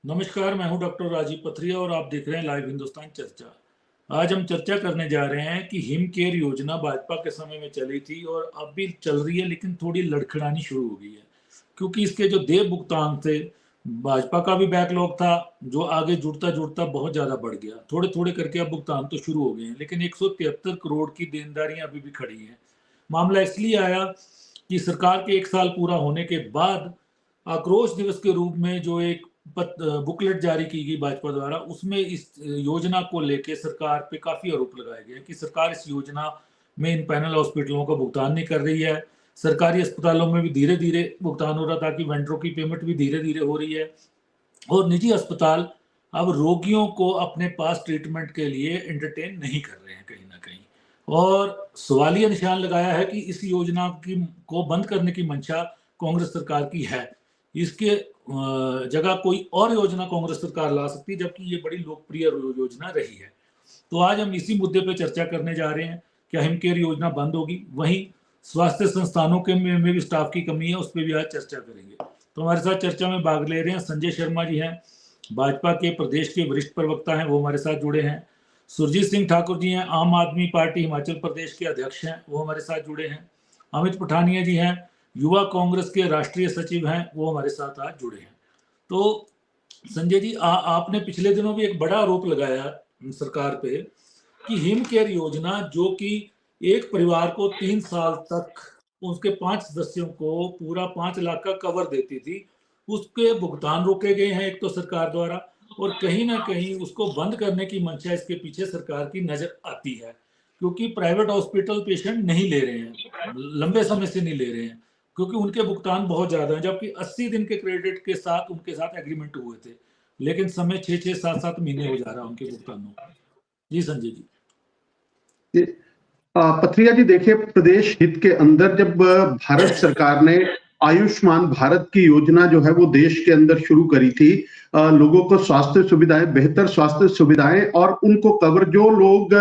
नमस्कार, मैं हूं डॉक्टर राजीव पथरिया और आप देख रहे हैं लाइव हिंदुस्तान चर्चा। आज हम चर्चा करने जा रहे हैं कि हिम केयर योजना भाजपा के समय में चली थी और अब भी चल रही है, लेकिन थोड़ी लड़खड़ानी शुरू हो गई है क्योंकि इसके जो देय भुगतान थे, भाजपा का भी बैकलॉग था जो आगे जुड़ता जुड़ता बहुत ज़्यादा बढ़ गया। थोड़े थोड़े करके अब भुगतान तो शुरू हो गए हैं, लेकिन 173 करोड़ की देनदारियां अभी भी खड़ी हैं। मामला इसलिए आया कि सरकार के 1 साल पूरा होने के बाद आक्रोश दिवस के रूप में जो एक बुकलेट जारी की गई भाजपा द्वारा, उसमें इस योजना को लेके सरकार पे काफी आरोप लगाए गए कि सरकार इस योजना में इन पैनल हॉस्पिटलों का भुगतान नहीं कर रही है। सरकारी अस्पतालों में भी धीरे धीरे भुगतान हो रहा था कि वेंडरों की पेमेंट भी धीरे धीरे हो रही है और निजी अस्पताल अब रोगियों को अपने पास ट्रीटमेंट के लिए एंटरटेन नहीं कर रहे हैं कहीं ना कहीं। और सवालिया निशान लगाया है कि इस योजना की को बंद करने की मंशा कांग्रेस सरकार की है। इसके जगह कोई और योजना कांग्रेस सरकार ला सकती है, जबकि ये बड़ी लोकप्रिय योजना रही है। तो आज हम इसी मुद्दे पे चर्चा करने जा रहे हैं। क्या हिम केयर योजना बंद होगी? वहीं स्वास्थ्य संस्थानों के में भी स्टाफ की कमी है, उस पर भी आज चर्चा करेंगे। तो हमारे साथ चर्चा में भाग ले रहे हैं संजय शर्मा जी, हैं भाजपा के प्रदेश के वरिष्ठ प्रवक्ता हैं, वो हमारे साथ जुड़े हैं। सुरजीत सिंह ठाकुर जी हैं, आम आदमी पार्टी हिमाचल प्रदेश के अध्यक्ष हैं, वो हमारे साथ जुड़े हैं। अमित पठानिया जी हैं, युवा कांग्रेस के राष्ट्रीय सचिव हैं, वो हमारे साथ आज जुड़े हैं। तो संजय जी, आपने पिछले दिनों भी एक बड़ा आरोप लगाया सरकार पे कि हिम केयर योजना, जो कि एक परिवार को 3 साल तक उसके 5 सदस्यों को पूरा 5 लाख का कवर देती थी, उसके भुगतान रोके गए हैं एक तो सरकार द्वारा, और कहीं ना कहीं उसको बंद करने की मंशा इसके पीछे सरकार की नजर आती है, क्योंकि प्राइवेट हॉस्पिटल पेशेंट नहीं ले रहे हैं, लंबे समय से नहीं ले रहे हैं, क्योंकि उनके भुगतान बहुत ज्यादा हैं, जबकि 80 दिन के क्रेडिट के साथ उनके साथ एग्रीमेंट हुए थे, लेकिन समय 6-6, 7-7 महीने हो जा रहा है उनके भुगतानों का। जी संजय जी। पथरिया जी, देखिए, प्रदेश हित के अंदर जब भारत सरकार ने आयुष्मान भारत की योजना जो है वो देश के अंदर शुरू करी थी, लोगों को स्वास्थ्य सुविधाएं, बेहतर स्वास्थ्य सुविधाएं और उनको कवर, जो लोग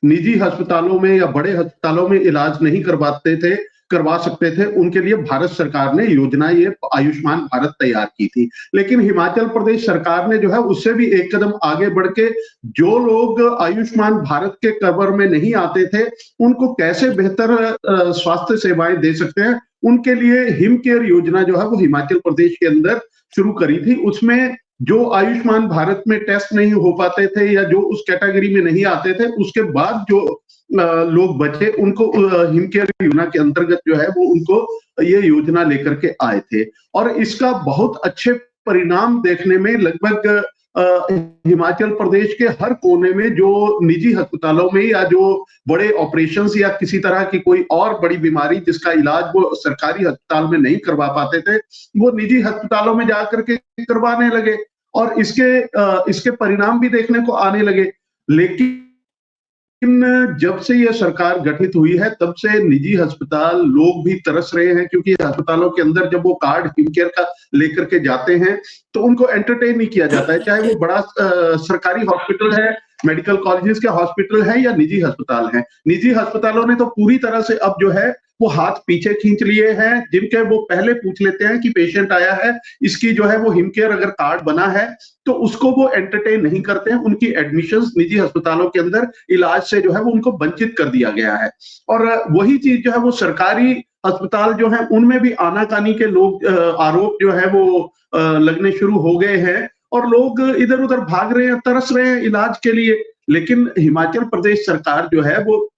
निजी अस्पतालों में या बड़े अस्पतालों में इलाज नहीं करवा सकते थे, उनके लिए भारत सरकार ने योजना ये आयुष्मान भारत तैयार की थी। लेकिन हिमाचल प्रदेश सरकार ने जो है उससे भी एक कदम आगे बढ़ के जो लोग आयुष्मान भारत के कवर में नहीं आते थे, उनको कैसे बेहतर स्वास्थ्य सेवाएं दे सकते हैं, उनके लिए हिम केयर योजना जो है वो हिमाचल प्रदेश के अंदर शुरू करी थी। उसमें जो आयुष्मान भारत में टेस्ट नहीं हो पाते थे या जो उस कैटेगरी में नहीं आते थे, उसके बाद जो लोग बचे, उनको हिम केयर योजना के अंतर्गत जो है वो उनको ये योजना लेकर के आए थे। और इसका बहुत अच्छे परिणाम देखने में लगभग हिमाचल प्रदेश के हर कोने में जो निजी अस्पतालों में या जो बड़े ऑपरेशंस या किसी तरह की कोई और बड़ी बीमारी जिसका इलाज वो सरकारी अस्पताल में नहीं करवा पाते थे, वो निजी अस्पतालों में जाकर के करवाने लगे और इसके परिणाम भी देखने को आने लगे। लेकिन जब से ये सरकार गठित हुई है, तब से निजी अस्पताल लोग भी तरस रहे हैं, क्योंकि अस्पतालों के अंदर जब वो कार्ड हिम केयर का लेकर के जाते हैं तो उनको एंटरटेन नहीं किया जाता है, चाहे वो बड़ा सरकारी हॉस्पिटल है, मेडिकल कॉलेजेस के हॉस्पिटल है या निजी अस्पताल है। निजी अस्पतालों ने तो पूरी तरह से अब जो है वो हाथ पीछे खींच लिए हैं, जिनके वो पहले पूछ लेते हैं कि पेशेंट आया है, इसकी जो है वो हिम केयर अगर कार्ड बना है तो उसको वो एंटरटेन नहीं करते हैं। उनकी एडमिशंस निजी अस्पतालों के अंदर इलाज से जो है वो उनको वंचित कर दिया गया है। और वही चीज जो है वो सरकारी अस्पताल जो है उनमें भी आनाकानी के लोग आरोप जो है वो लगने शुरू हो गए हैं और लोग इधर उधर भाग रहे हैं, तरस रहे हैं इलाज के लिए। लेकिन हिमाचल प्रदेश सरकार जो है वो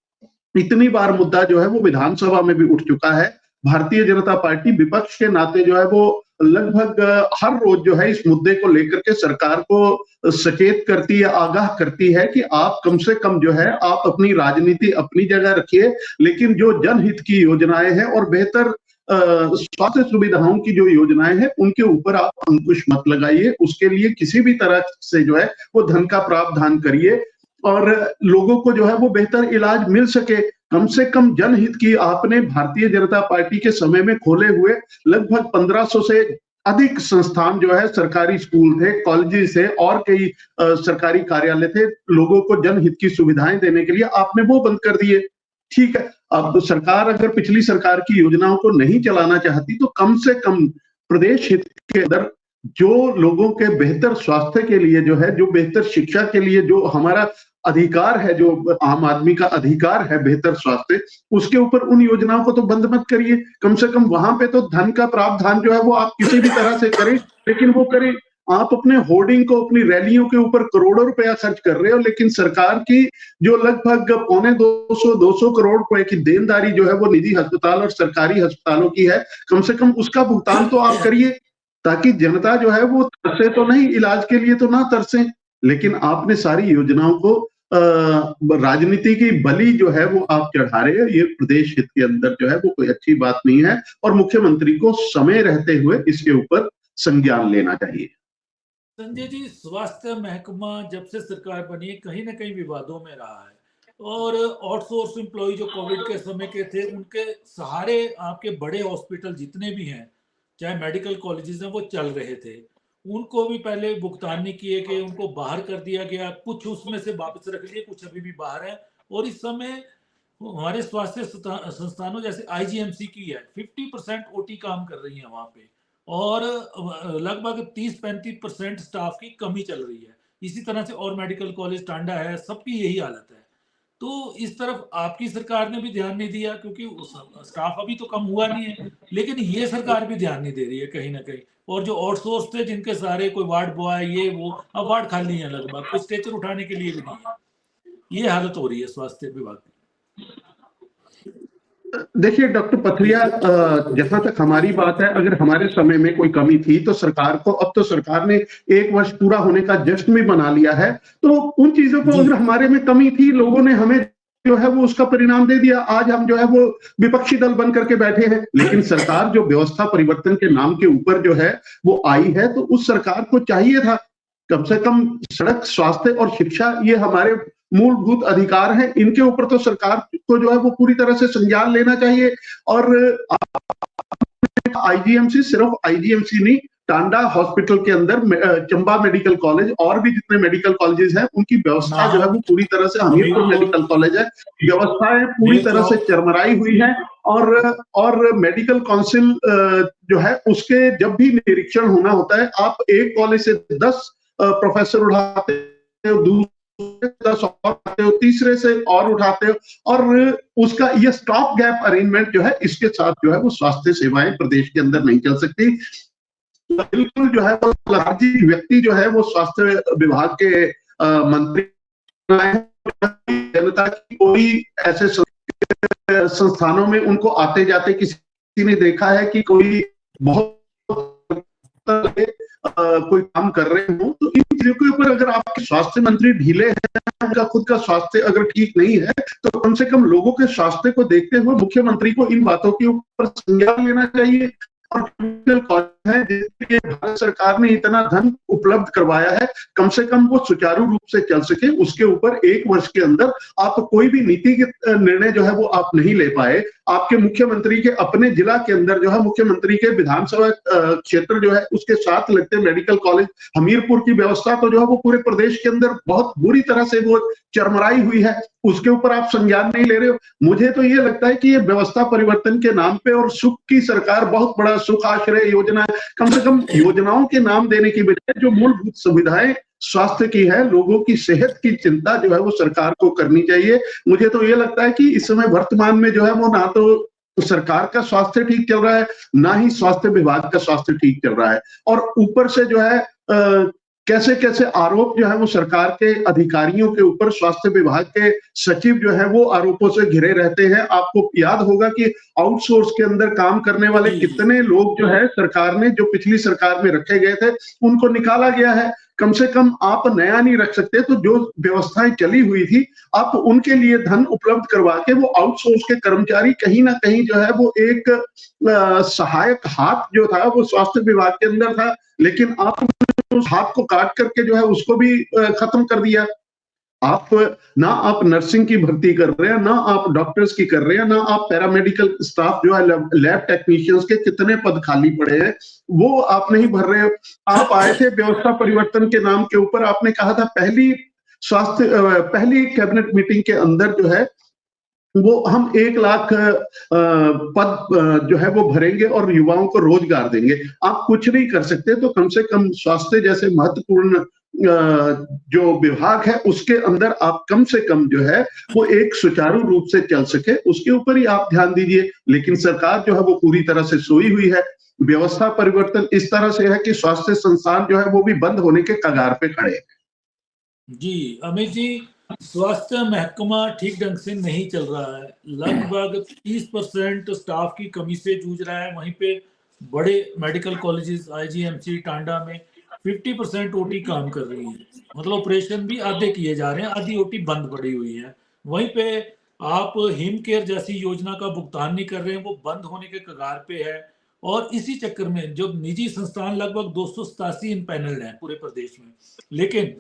इतनी बार मुद्दा जो है वो विधानसभा में भी उठ चुका है। भारतीय जनता पार्टी विपक्ष के नाते जो है वो लगभग हर रोज जो है इस मुद्दे को लेकर के सरकार को सचेत करती है, आगाह करती है कि आप कम से कम जो है आप अपनी राजनीति अपनी जगह रखिए, लेकिन जो जनहित की योजनाएं हैं और बेहतर स्वास्थ्य सुविधाओं की जो योजनाएं हैं उनके ऊपर आप अंकुश मत लगाइए। उसके लिए किसी भी तरह से जो है वो धन का प्रावधान करिए और लोगों को जो है वो बेहतर इलाज मिल सके। कम से कम जनहित की आपने भारतीय जनता पार्टी के समय में खोले हुए लगभग 1500 से अधिक संस्थान जो है, सरकारी स्कूल थे, कॉलेजेस थे और कई सरकारी कार्यालय थे, लोगों को जनहित की सुविधाएं देने के लिए आपने वो बंद कर दिए। ठीक है, अब सरकार अगर पिछली सरकार की योजनाओं को नहीं चलाना चाहती तो कम से कम प्रदेश हित के अंदर जो लोगों के बेहतर स्वास्थ्य के लिए जो है, जो बेहतर शिक्षा के लिए जो हमारा अधिकार है, जो आम आदमी का अधिकार है बेहतर स्वास्थ्य, उसके ऊपर उन योजनाओं को तो बंद मत करिए। कम से कम वहां पे तो धन का प्रावधान जो है वो आप किसी भी तरह से करें, लेकिन वो करें। आप अपने होर्डिंग को, अपनी रैलियों के ऊपर करोड़ों रुपया खर्च कर रहे हो, लेकिन सरकार की जो लगभग 250 करोड़ रुपए की देनदारी जो है वो निजी अस्पताल और सरकारी अस्पतालों की है, कम से कम उसका भुगतान तो आप करिए, ताकि जनता जो है वो तरसे तो नहीं, इलाज के लिए तो ना तरसे। लेकिन आपने सारी योजनाओं को राजनीति की बलि जो है वो आप चढ़ा रहे हो। ये प्रदेश हित के अंदर जो है वो कोई अच्छी बात नहीं है, और मुख्यमंत्री को समय रहते हुए इसके ऊपर संज्ञान लेना चाहिए। संजय जी, स्वास्थ्य महकमा जब से सरकार बनी है कहीं न कहीं विवादों में रहा है, और आउटसोर्स एम्प्लॉयी जो कोविड के समय के थे, उनके सहारे आपके बड़े हॉस्पिटल जितने भी हैं, चाहे मेडिकल कॉलेजेस हैं, वो चल रहे थे। उनको भी पहले भुगतान नहीं किए गए, उनको बाहर कर दिया गया, कुछ उसमें से वापस रख लिए, कुछ अभी भी बाहर हैं। और इस समय हमारे स्वास्थ्य संस्थानों जैसे आईजीएमसी की है, 50% ओटी काम कर रही है वहाँ पे, और लगभग 30-35% स्टाफ की कमी चल रही है। इसी तरह से और मेडिकल कॉलेज टांडा है, सबकी यही हालत है। तो इस तरफ आपकी सरकार ने भी ध्यान नहीं दिया, क्योंकि स्टाफ अभी तो कम हुआ नहीं है, लेकिन ये सरकार भी ध्यान नहीं दे रही है कहीं न कहीं। और जो आउटसोर्स थे, जिनके सारे कोई वार्ड बॉय ये वो, अब वार्ड खाली है लगभग, कोई स्ट्रेचर उठाने के लिए भी नहीं है। ये हालत हो रही है स्वास्थ्य विभाग की। देखिए डॉक्टर पथरिया, जहां तक हमारी बात है, अगर हमारे समय में कोई कमी थी तो सरकार को, अब तो सरकार ने 1 वर्ष पूरा होने का जश्न भी मना लिया है, तो उन चीजों को, जी। अगर हमारे में कमी थी, लोगों ने हमें जो है वो उसका परिणाम दे दिया। आज हम जो है वो विपक्षी दल बन करके बैठे हैं, लेकिन सरकार जो व्यवस्था परिवर्तन के नाम के ऊपर जो है वो आई है, तो उस सरकार को चाहिए था कम से कम सड़क, स्वास्थ्य और शिक्षा, ये हमारे मूलभूत अधिकार हैं, इनके ऊपर तो सरकार को जो है वो पूरी तरह से संज्ञान लेना चाहिए। और आईजीएमसी, सिर्फ आईजीएमसी नहीं, टांडा हॉस्पिटल के अंदर चंबा मेडिकल कॉलेज और भी जितने मेडिकल कॉलेजेस हैं, उनकी व्यवस्था जो है वो पूरी तरह से, हमीरपुर मेडिकल कॉलेज है, व्यवस्थाएं पूरी तरह से चरमराई हुई है। और मेडिकल काउंसिल जो है उसके जब भी निरीक्षण होना होता है, आप एक कॉलेज से 10 प्रोफेसर उठाते हो, दूसरे 10 और उठाते हो, तीसरे से और उठाते हो, और उसका ये स्टॉप गैप अरेंजमेंट जो है, इसके साथ जो है वो स्वास्थ्य सेवाएं प्रदेश के अंदर नहीं चल सकती। बिल्कुल जो है वो लालची व्यक्ति जो है वो स्वास्थ्य विभाग के मंत्री, जनता की कोई ऐसे संस्थानों में उनको आते जाते किसी ने देखा है कि कोई बहुत कोई काम कर रहे हो? तो इन चीजों के ऊपर अगर आपके स्वास्थ्य मंत्री ढीले हैं, उनका खुद का स्वास्थ्य अगर ठीक नहीं है, तो कम से कम लोगों के स्वास्थ्य को देखते हुए मुख्यमंत्री को इन बातों के ऊपर संज्ञान लेना चाहिए। और मेडिकल कॉलेज है जिसके लिए भारत सरकार ने इतना धन उपलब्ध करवाया है, कम से कम वो सुचारू रूप से चल सके, उसके ऊपर 1 वर्ष के अंदर आप कोई भी नीतिगत निर्णय जो है वो आप नहीं ले पाए। आपके मुख्यमंत्री के अपने जिला के अंदर जो है, मुख्यमंत्री के विधानसभा क्षेत्र जो है उसके साथ लगते मेडिकल कॉलेज, हमीरपुर की व्यवस्था तो जो है वो पूरे प्रदेश के अंदर बहुत बुरी तरह से वो चरमराई हुई है, उसके ऊपर आप संज्ञान नहीं ले रहे हो। मुझे तो ये लगता है कि ये व्यवस्था परिवर्तन के नाम पे और सुख की सरकार, बहुत बड़ा सुख आश्रय योजना, कम से कम योजनाओं के नाम देने की बजाय जो मूलभूत सुविधाएं स्वास्थ्य की है, लोगों की सेहत की चिंता जो है वो सरकार को करनी चाहिए। मुझे तो ये लगता है कि इस समय वर्तमान में जो है वो ना तो सरकार का स्वास्थ्य ठीक चल रहा है, ना ही स्वास्थ्य विभाग का स्वास्थ्य ठीक चल रहा है। और ऊपर से जो है कैसे कैसे आरोप जो है वो सरकार के अधिकारियों के ऊपर, स्वास्थ्य विभाग के सचिव जो है वो आरोपों से घिरे रहते हैं। आपको याद होगा कि आउटसोर्स के अंदर काम करने वाले कितने लोग जो है सरकार ने, जो पिछली सरकार में रखे गए थे, उनको निकाला गया है। कम से कम आप नया नहीं रख सकते, तो जो व्यवस्थाएं चली हुई थी आप उनके लिए धन उपलब्ध करवा के वो आउटसोर्स के कर्मचारी कहीं ना कहीं जो है वो एक सहायक हाथ जो था वो स्वास्थ्य विभाग के अंदर था, लेकिन आप उस हाथ को काट करके जो है उसको भी खत्म कर दिया। आप ना आप नर्सिंग की भर्ती कर रहे हैं, ना आप डॉक्टर्स की कर रहे हैं, ना आप पैरामेडिकल स्टाफ जो है, लैब टेक्नीशियंस के कितने पद खाली पड़े हैं वो आप नहीं भर रहे हो। आप आए थे व्यवस्था परिवर्तन के नाम के ऊपर, आपने कहा था पहली कैबिनेट मीटिंग के अंदर जो है वो हम 1 लाख पद जो है वो भरेंगे और युवाओं को रोजगार देंगे। आप कुछ नहीं कर सकते तो कम से कम स्वास्थ्य जैसे महत्वपूर्ण जो विभाग है उसके अंदर आप कम से कम जो है वो एक सुचारू रूप से चल सके उसके ऊपर ही आप ध्यान दीजिए। लेकिन सरकार जो है वो पूरी तरह से सोई हुई है। व्यवस्था परिवर्तन इस तरह से है कि स्वास्थ्य संस्थान जो है वो भी बंद होने के कगार पे खड़े हैं। जी अमित जी, स्वास्थ्य महकमा ठीक ढंग से नहीं चल रहा है। लगभग 30% स्टाफ की कमी से जूझ रहा है। वहीं पे बड़े मेडिकल कॉलेजेस आईजीएमसी टांडा में 50% ओटी काम कर रही है। मतलब ऑपरेशन भी आधे किए जा रहे हैं, आधी ओटी बंद पड़ी हुई है। वहीं पे आप हिम केयर जैसी योजना का भुगतान नहीं कर रहे हैं, वो बंद होने के कगार पे है। और इसी चक्कर में जो निजी संस्थान लगभग 287 इम्पैनल्ड हैं पूरे प्रदेश में, लेकिन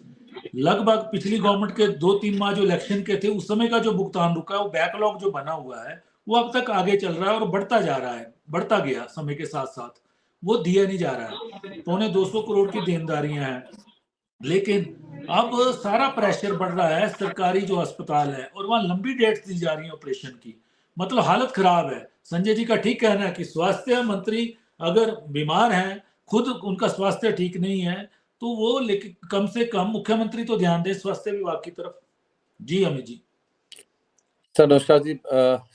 लगभग पिछली गवर्नमेंट के 2-3 माह जो इलेक्शन के थे उस समय का जो भुगतान रुका है, वो बैकलॉग जो बना हुआ है वो अब तक आगे चल रहा है और बढ़ता जा रहा है, बढ़ता गया समय के साथ साथ, वो दिया नहीं जा रहा है। 250 करोड़ की देनदारियां हैं, लेकिन अब सारा प्रेशर बढ़ रहा है। सरकारी जो अस्पताल है और वहां लंबी डेट्स दी जा रही है ऑपरेशन की, मतलब हालत खराब है। संजय जी का ठीक कहना है कि स्वास्थ्य मंत्री अगर बीमार हैं, खुद उनका स्वास्थ्य ठीक नहीं है, तो वो लेकिन कम से कम मुख्यमंत्री तो ध्यान दे स्वास्थ्य विभाग की तरफ। जी अमित जी। सर नमस्कार जी।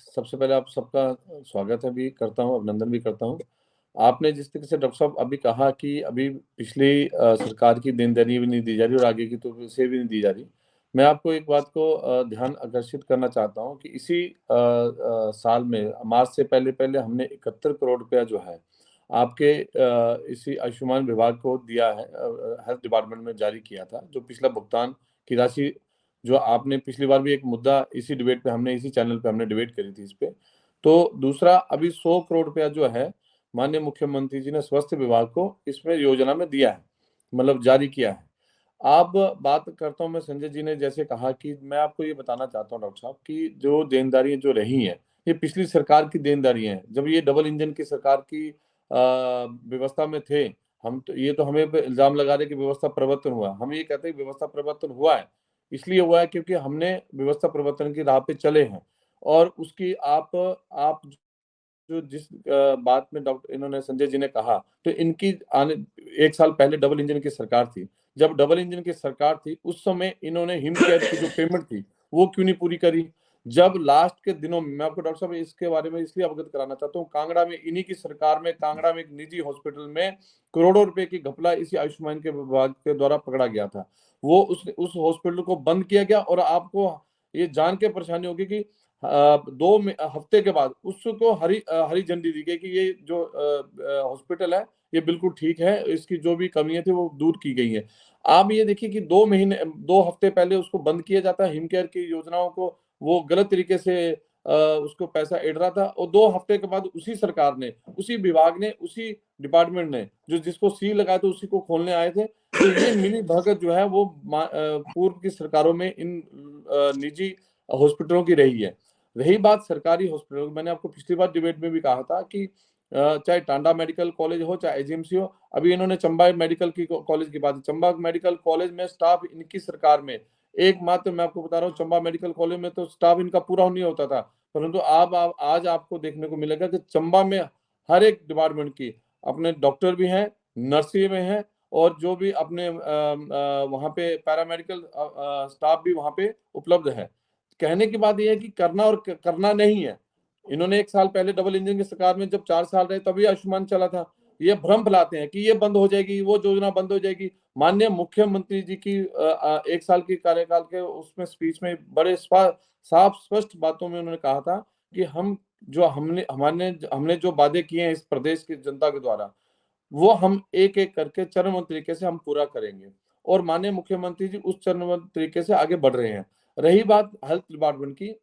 सबसे पहले आप सबका स्वागत है भी करता हूँ, अभिनंदन भी करता हूँ। आपने जिस तरीके से डॉक्टर साहब अभी कहा कि अभी पिछली सरकार की देनदारी भी नहीं दी जा रही और आगे की तो से भी नहीं दी जा रही। मैं आपको एक बात को ध्यान आकर्षित करना चाहता हूँ कि इसी साल में मार्च से पहले हमने 71 करोड़ रुपया जो है आपके इसी आयुष्मान विभाग को दिया है, हेल्थ डिपार्टमेंट में जारी किया था। जो पिछला भुगतान की राशि जो आपने पिछली बार भी एक मुद्दा इसी डिबेट पे हमने इसी चैनल पे हमने डिबेट करी थी इस पे। तो दूसरा अभी 100 करोड़ रुपया जो है माननीय मुख्यमंत्री जी ने स्वास्थ्य विभाग को इसमें योजना में दिया है, मतलब जारी किया है। अब बात करता हूँ मैं, संजय जी ने जैसे कहा कि मैं आपको ये बताना चाहता हूँ डॉक्टर साहब कि जो देनदारियां जो रही हैं ये पिछली सरकार की देनदारियां हैं। जब ये डबल इंजन की सरकार की व्यवस्था में थे हम, तो ये तो हमें इल्जाम लगा रहे कि व्यवस्था परिवर्तन हुआ। हम ये कहते हैं व्यवस्था परिवर्तन हुआ है, इसलिए हुआ है क्योंकि हमने व्यवस्था परिवर्तन की राह पे चले हैं। और उसकी आप जो जिस बात में डॉक्टर इन्होंने संजय जी ने कहा, तो इनकी आने 1 साल पहले डबल इंजन की सरकार थी। जब डबल इंजन की सरकार थी उस समय इन्होंने हिम केयर की जो पेमेंट थी वो क्यों नहीं पूरी करी? जब लास्ट के दिनों में, मैं आपको डॉक्टर साहब इसके बारे में इसलिए अवगत कराना चाहता हूँ, कांगड़ा में इन्हीं की सरकार में कांगड़ा में एक निजी हॉस्पिटल में करोड़ों रुपए की घपला इसी आयुष्मान के विभाग के द्वारा पकड़ा गया था। वो उस हॉस्पिटल को बंद किया गया और आपको ये जान के परेशानी होगी कि 2 हफ्ते के बाद उसको हरी झंडी दी गई कि ये जो हॉस्पिटल है ये बिल्कुल ठीक है, इसकी जो भी कमियां थी वो दूर की गई है। आप ये देखिए कि 2 हफ्ते पहले उसको बंद किया जाता है, हिम केयर की योजनाओं को वो गलत तरीके से उसको पैसा ऐड रहा था और 2 हफ्ते के बाद उसी सरकार ने, उसी विभाग ने, उसी डिपार्टमेंट ने जो जिसको सील लगाया था उसी को खोलने आए थे। तो ये मिली भगत जो है वो पूर्व की सरकारों में इन निजी हॉस्पिटलों की रही है। रही बात सरकारी हॉस्पिटल, मैंने आपको पिछली बार डिबेट में भी कहा था कि चाहे टांडा मेडिकल कॉलेज हो चाहे आईजीएमसी हो, अभी इन्होंने चंबा मेडिकल की कॉलेज की बात, चंबा मेडिकल कॉलेज में स्टाफ इनकी सरकार में एकमात्र, मैं आपको बता रहा हूँ, चंबा मेडिकल कॉलेज में तो स्टाफ इनका पूरा नहीं होता था, परंतु आज आपको देखने को मिलेगा कि चंबा में हर एक डिपार्टमेंट की अपने डॉक्टर भी हैं, नर्सें में हैं और जो भी अपने वहाँ पे पैरामेडिकल स्टाफ भी वहाँ पे उपलब्ध है। कहने की बात यह है कि करना और करना नहीं है। इन्होंने 1 साल पहले डबल इंजन की सरकार में जब 4 साल रहे तभी आयुष्मान चला था। ये भ्रम फैलाते हैं कि ये बंद हो जाएगी, वो योजना बंद हो जाएगी। माननीय मुख्यमंत्री जी की 1 साल की कार्यकाल के उसमें स्पीच में बड़े साफ स्पष्ट बातों में उन्होंने कहा था कि हमने जो वादे किए हैं इस प्रदेश की जनता के द्वारा, वो हम एक-एक करके चरणबद्ध तरीके से हम पूरा करेंगे और माननीय मुख्यमंत्री जी उस चरणबद्ध तरीके से आगे बढ़ रहे हैं। रही बात हेल्थ डिपार्टमेंट की,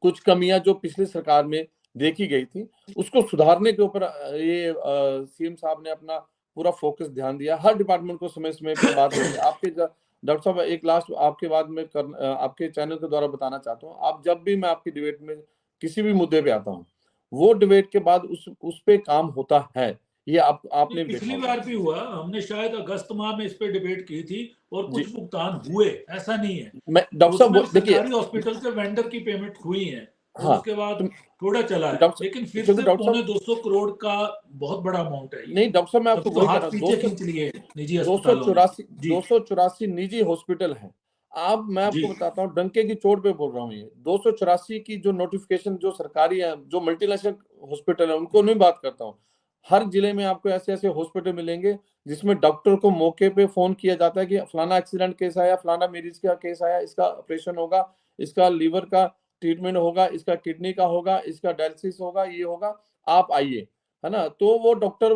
कुछ कमियां जो पिछली सरकार में देखी गई थी उसको सुधारने के ऊपर ये सीएम साहब ने अपना पूरा फोकस ध्यान दिया। हर डिपार्टमेंट को समय समय पर बात होगी। आपके डॉक्टर साहब एक लास्ट आपके बाद में आपके चैनल के द्वारा बताना चाहता हूँ, आप जब भी मैं आपकी डिबेट में किसी भी मुद्दे पे आता हूँ वो डिबेट के बाद उस पे काम होता है। ये आपने पिछली बार भी हुआ, हमने शायद अगस्त माह में इस पे डिबेट की थी और कुछ भुगतान हुए, ऐसा नहीं है। मैं डॉक्टर साहब देखिए, सरकारी हॉस्पिटल से वेंडर की पेमेंट हुई है। और हाँ, उसके बाद तो थोड़ा चला है, डॉक्टर लेकिन फिर क्योंकि से डॉक्टर पौने साहब 200 करोड़ का बहुत बड़ा अमाउंट है ये। नहीं डॉक्टर साहब मैं आपको तभी तो वही कह हाथ रहा हूँ, पीछे 200 खींच लिए निजी दो अस्पतालों ने। जी 284 निजी हॉस्पिटल हैं। अब मैं जी आपको बताता हूँ, डंके की चोट पे बोल रहा हूँ, ये 284 की जो नोटिफिकेशन जो सरकारी है, जो मल्टीनेशनल हॉस्पिटल है, उनको नहीं बात करता हूँ। हर जिले में आपको ऐसे ऐसे हॉस्पिटल मिलेंगे जिसमें डॉक्टर को मौके पे फोन किया जाता है कि फलाना एक्सीडेंट केस आया, फलाना मरीज का केस आया, इसका ऑपरेशन होगा, इसका लीवर का ट्रीटमेंट होगा, इसका किडनी का होगा, इसका डायलिसिस होगा, ये होगा, आप आइए, है ना। तो वो डॉक्टर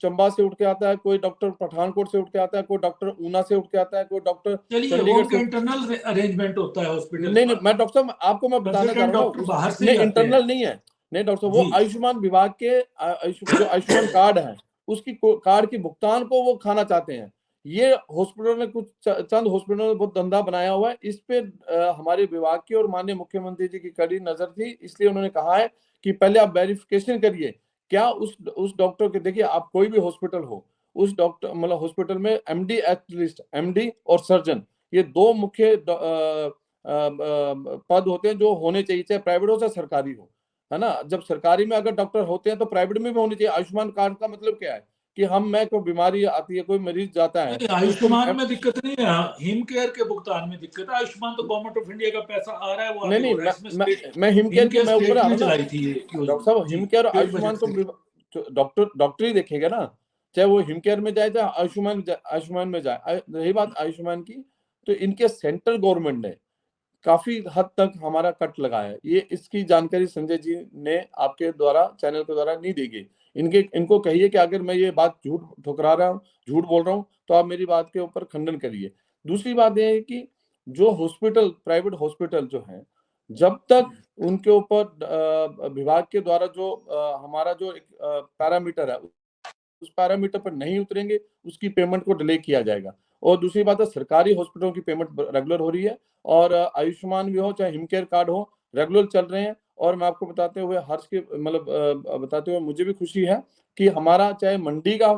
चंबा से उठ के आता है, कोई डॉक्टर पठानकोट से उठ के आता है, कोई डॉक्टर ऊना से उठ के आता है, कोई डॉक्टर चलिए, वो चंडीगढ़ उनका से। इंटरनल अरेंजमेंट होता है हॉस्पिटल नहीं नहीं, का। मैं डॉक्टर साहब आपको मैं बताना चाह कंसल्टेंट रहा हूँ ना, डॉक्टर बाहर से नहीं ही आते हैं। इंटरनल नहीं है, नहीं डॉक्टर साहब, वो जी आयुष्मान विभाग के जो आयुष्मान कार्ड है, उसकी कार्ड की भुगतान को वो खाना चाहते हैं। ये हॉस्पिटल ने कुछ चंद हॉस्पिटलों ने बहुत धंधा बनाया हुआ है। इस पे हमारे विभाग की और माननीय मुख्यमंत्री जी की कड़ी नजर थी, इसलिए उन्होंने कहा है कि पहले आप वेरिफिकेशन करिए क्या उस डॉक्टर के, देखिए आप कोई भी हॉस्पिटल हो, उस डॉक्टर मतलब हॉस्पिटल में एमडी एटलीस्ट, एमडी और सर्जन, ये दो मुख्य पद होते हैं जो होने चाहिए, चाहे प्राइवेट हो चाहे सरकारी हो, है ना। जब सरकारी में अगर डॉक्टर होते हैं तो प्राइवेट में भी होने चाहिए। आयुष्मान कार्ड का मतलब क्या है कि मैं कोई बीमारी आती है, कोई मरीज जाता है नहीं, तो उसको आयुष्मान में दिक्कत नहीं है, हिम केयर के भुगतान में दिक्कत है। आयुष्मान तो गवर्नमेंट ऑफ इंडिया का पैसा आ रहा है, वो नहीं आगे नहीं, हो रहा है। इसमें स्टेट, मैं हिम केयर हिम के केयर मैं ऊपर स्टेट आ ने रहा हूँ चलाई ना थी ये डॉक्टर योजना। साहब। जी, हिम केयर और स्टेट आयुष्मान बजट से। तो डॉक्टर ही देखेगा ना, चाहे वो हिम केयर में जाए चाहे आयुष्मान में जाए। रही बात आयुष्मान की, तो इनके सेंट्रल गवर्नमेंट ने काफी हद तक हमारा कट लगाया है। ये इसकी जानकारी संजय जी ने आपके द्वारा, चैनल के द्वारा नहीं दी गई। इनको कहिए कि अगर मैं ये बात झूठ ठुकरा रहा हूँ, झूठ बोल रहा हूँ, तो आप मेरी बात के ऊपर खंडन करिए। दूसरी बात यह है कि जो हॉस्पिटल, प्राइवेट हॉस्पिटल जो है, जब तक उनके ऊपर विभाग के द्वारा जो हमारा जो एक पैरामीटर है, उस पैरामीटर पर नहीं उतरेंगे, उसकी पेमेंट को डिले किया जाएगा। और दूसरी बात है, सरकारी हॉस्पिटलों की पेमेंट रेगुलर हो रही है, और आयुष्मान भी हो चाहे हिम केयर कार्ड हो, रेगुलर चल रहे हैं। और मैं आपको बताते हुए हर्ष के मतलब बताते हुए मुझे भी खुशी है कि हमारा चाहे मंडी का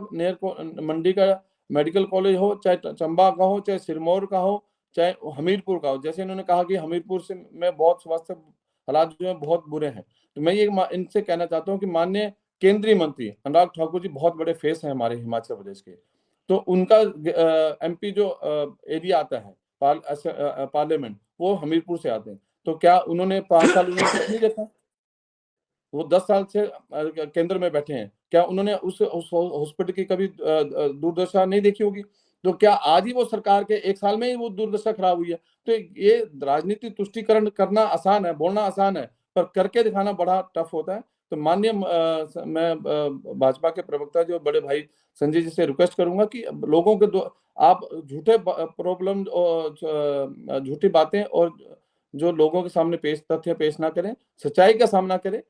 मंडी का मेडिकल कॉलेज हो, चाहे चंबा का हो, चाहे सिरमौर का हो, चाहे हमीरपुर का हो। जैसे इन्होंने कहा कि हमीरपुर से में बहुत स्वास्थ्य हालात जो है बहुत बुरे हैं, तो मैं ये इनसे कहना चाहता हूँ कि माननीय केंद्रीय मंत्री अनुराग ठाकुर जी बहुत बड़े फेस हैं हमारे हिमाचल प्रदेश के, तो उनका एमपी जो एरिया आता है पार्लियामेंट, वो हमीरपुर से आते हैं। तो क्या उन्होंने 5 साल उन्होंने कुछ नहीं देखा? वो 10 साल से केंद्र में बैठे हैं, क्या उन्होंने उस हॉस्पिटल की कभी दुर्दशा नहीं देखी होगी? तो क्या आज ही वो सरकार के 1 साल में ही वो दुर्दशा खराब हुई है? तो ये राजनीति तुष्टीकरण करना आसान है, बोलना आसान है, पर करके दिखाना बड़ा टफ होता है। तो माननीय मैं भाजपा के प्रवक्ता जो बड़े भाई संजय जी से रिक्वेस्ट करूंगा कि लोगों के आप झूठे प्रॉब्लम और झूठी बातें और जो लोगों के सामने तथ्य पेश ना करें, सच्चाई का सामना करें।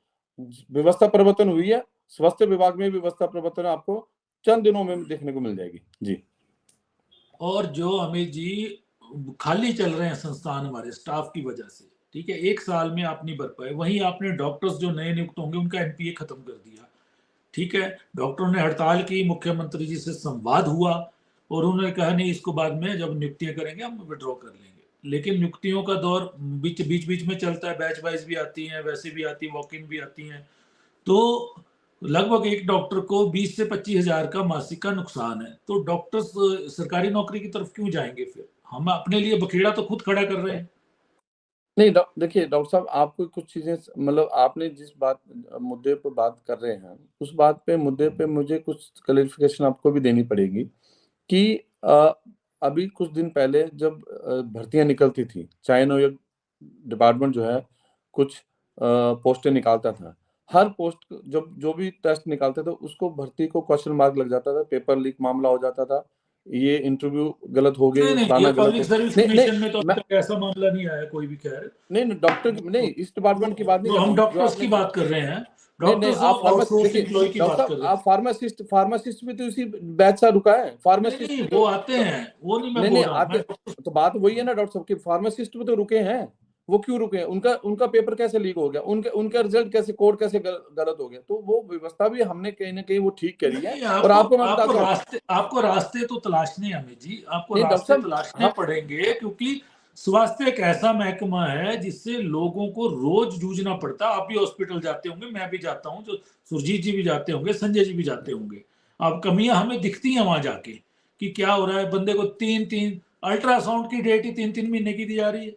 व्यवस्था परिवर्तन हुई है, स्वास्थ्य विभाग में भी व्यवस्था परिवर्तन आपको चंद दिनों में देखने को मिल जाएगी जी। और जो अमित जी खाली चल रहे हैं संस्थान हमारे स्टाफ की वजह से, ठीक है, 1 साल में आप नहीं भर पाए, वहीं आपने डॉक्टर्स जो नए नियुक्त होंगे उनका एनपीए खत्म कर दिया, ठीक है। डॉक्टरों ने हड़ताल की, मुख्यमंत्री जी से संवाद हुआ और उन्होंने कहा नहीं, इसको बाद में जब नियुक्तियां करेंगे हम विड्रॉ कर लेंगे। लेकिन नियुक्तियों का दौर बीच में चलता है, बैच वाइज भी आती हैं, वैसे भी आती, वॉक इन भी आती हैं। तो लगभग एक डॉक्टर को 20 से 25 हजार का मासिक का नुकसान है। तो डॉक्टर्स सरकारी नौकरी की तरफ क्यों जाएंगे? फिर हम अपने लिए बखेड़ा तो खुद खड़ा कर रहे हैं। नहीं देखिए डॉक्टर साहब, आपको कुछ चीजें मतलब आपने जिस मुद्दे पर बात कर रहे हैं, उस मुद्दे पे मुझे कुछ क्लैरिफिकेशन आपको भी देनी पड़ेगी कि अभी कुछ दिन पहले जब भर्तियां निकलती थी, चयन आयोग डिपार्टमेंट जो है कुछ पोस्टें निकालता था, हर पोस्ट जब जो भी टेस्ट निकालते थे उसको भर्ती को क्वेश्चन मार्क लग जाता था, पेपर लीक मामला हो जाता था, ये इंटरव्यू गलत हो गए, नहीं, ये फलाना गलत पब्लिक हो। सर्विस नहीं नहीं कमीशन में तो अभी तक ऐसा मामला नहीं आया कोई भी, खैर। नहीं डॉक्टर नहीं, इस डिपार्टमेंट की बात नहीं वो कर रहा हम हूँ जो डॉक्टर्स आपने की बात कर रहे हैं, नहीं नहीं, डॉक्टर्स आप और आउटसोर्स देखिए एम्प्लॉय की डॉक्टर बात साहब, कर रहे हैं। आप फार्मासिस्ट भी तो इसी बैच से रुका है। फार्मासिस्ट नहीं, भी वो तो आते हैं, वो नहीं मैं नहीं बोल नहीं रहा हूँ आते, मैं। तो बात वही है ना डॉक्टर साहब की, फार्मासिस्ट भी तो रुके हैं। वो क्यों रुके हैं? उनका पेपर कैसे लीक हो गया? उनका रिजल्ट कैसे, कोड कैसे गलत हो गया? तो वो व्यवस्था भी हमने कहीं ना कहीं वो ठीक करी है। नहीं, और आपको मैं बताता हूँ, आपको रास्ते तो तलाशने हैं अमित जी, आपको नहीं डॉक्टर रास्ते साहब तलाशने हम पड़ेंगे, क्योंकि स्वास्थ्य एक ऐसा महकमा है जिससे लोगों को रोज जूझना पड़ता है। आप भी हॉस्पिटल जाते होंगे, मैं भी जाता हूँ, जो सुरजीत जी भी जाते होंगे, संजय जी भी जाते होंगे। अब कमियां हमें दिखती हैं वहां जाके कि क्या हो रहा है। बंदे को 3-3 अल्ट्रासाउंड की डेट ही 3-3 महीने की दी जा रही है।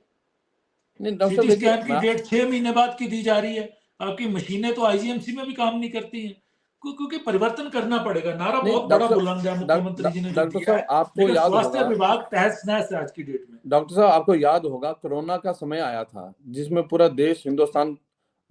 नहीं डॉक्टर सीटी देखिए स्कैन की डेट 6 महीने बाद की दी जा रही है। आपकी मशीनें तो आईजीएमसी में भी काम नहीं करती हैं, क्योंकि परिवर्तन करना पड़ेगा। नारा नहीं बहुत बड़ा डॉक्टर बुलंद है मुख्यमंत्री जी ने जो डॉक्टर दिया साहब है, आपको लेकिन याद स्वास्थ्य होगा, विभाग तहस नहस है आज की डेट में। डॉक्टर साहब आपको याद होगा कोरोना का समय आया था जिसमें पूरा देश हिंदुस्तान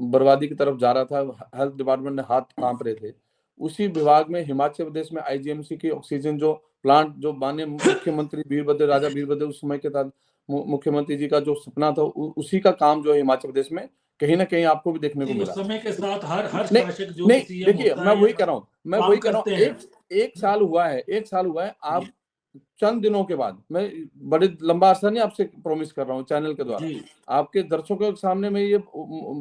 बर्बादी की तरफ जा रहा था, हेल्थ डिपार्टमेंट ने हाथ कांप रहे थे। उसी विभाग में हिमाचल प्रदेश में आईजीएमसी की ऑक्सीजन जो प्लांट जो माननीय मुख्यमंत्री वीरभद्र राजा वीरभद्र उस समय के साथ मुख्यमंत्री जी का जो सपना था उसी का काम जो है हिमाचल प्रदेश में कहीं ना कहीं आपको भी देखने को जी, मिला। उस समय के साथ हर नहीं शासक जो भी नहीं सीएम देखिए होता मैं है वही या कर रहा हूँ, मैं काम वही कर रहा करते हूँ। हैं। एक साल हुआ है, एक साल हुआ है। आप चंद दिनों के बाद, मैं बड़े लंबा अर्सा नहीं आपसे प्रॉमिस कर रहा हूँ चैनल के द्वारा, जी आपके दर्शकों के सामने मैं ये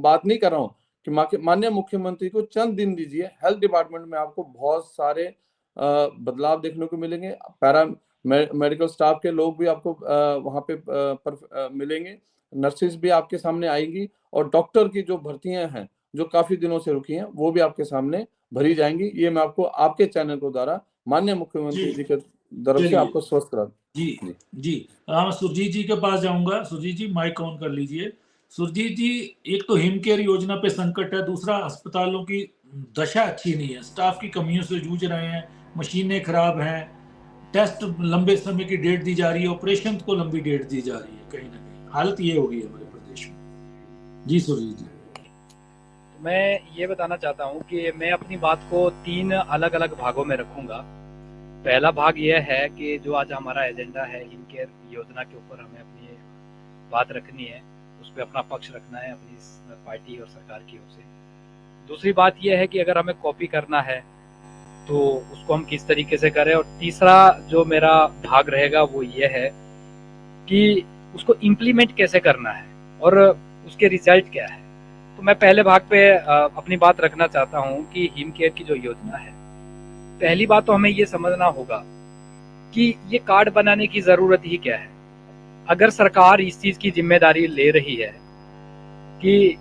बात नहीं कर रहा हूँ कि माननीय मुख्यमंत्री को चंद दिन दीजिए, हेल्थ डिपार्टमेंट में आपको बहुत सारे बदलाव देखने को मिलेंगे। पैरा मेडिकल स्टाफ के लोग भी आपको वहाँ पे मिलेंगे, नर्सेज भी आपके सामने आएंगी और डॉक्टर की जो भर्तियां हैं जो काफी दिनों से रुकी हैं वो भी आपके सामने भरी जाएंगी। ये मैं आपको आपके चैनल के द्वारा माननीय मुख्यमंत्री जी के तरफ से चलिए आपको स्वस्थ करा। जी जी जी हाँ, सुरजीत जी के पास जाऊंगा। सुरजीत जी माइक ऑन कर लीजिए। सुरजीत जी, एक तो हिम केयर योजना पे संकट है, दूसरा अस्पतालों की दशा अच्छी नहीं है, स्टाफ की कमियों से जूझ रहे हैं, मशीनें खराब हैं, टेस्ट लंबे समय की डेट दी जा रही है, ऑपरेशन को लंबी डेट दी जा रही है। कहीं ना कहीं हालत ये हो गई है हमारे प्रदेश में। जी सुरजीत जी। मैं ये बताना चाहता हूँ कि मैं अपनी बात को 3 अलग अलग भागों में रखूंगा। पहला भाग यह है कि जो आज हमारा एजेंडा है हिम केयर योजना के ऊपर हमें अपनी बात रखनी है, उस पर अपना पक्ष रखना है अपनी पार्टी और सरकार की ओर से। दूसरी बात यह है कि अगर हमें कॉपी करना है तो उसको हम किस तरीके से करें, और तीसरा जो मेरा भाग रहेगा वो ये है कि उसको इम्प्लीमेंट कैसे करना है और उसके रिजल्ट क्या है। तो मैं पहले भाग पे अपनी बात रखना चाहता हूँ कि हिम केयर की जो योजना है, पहली बात तो हमें ये समझना होगा कि ये कार्ड बनाने की जरूरत ही क्या है। अगर सरकार इस चीज की जिम्मेदारी ले रही है कि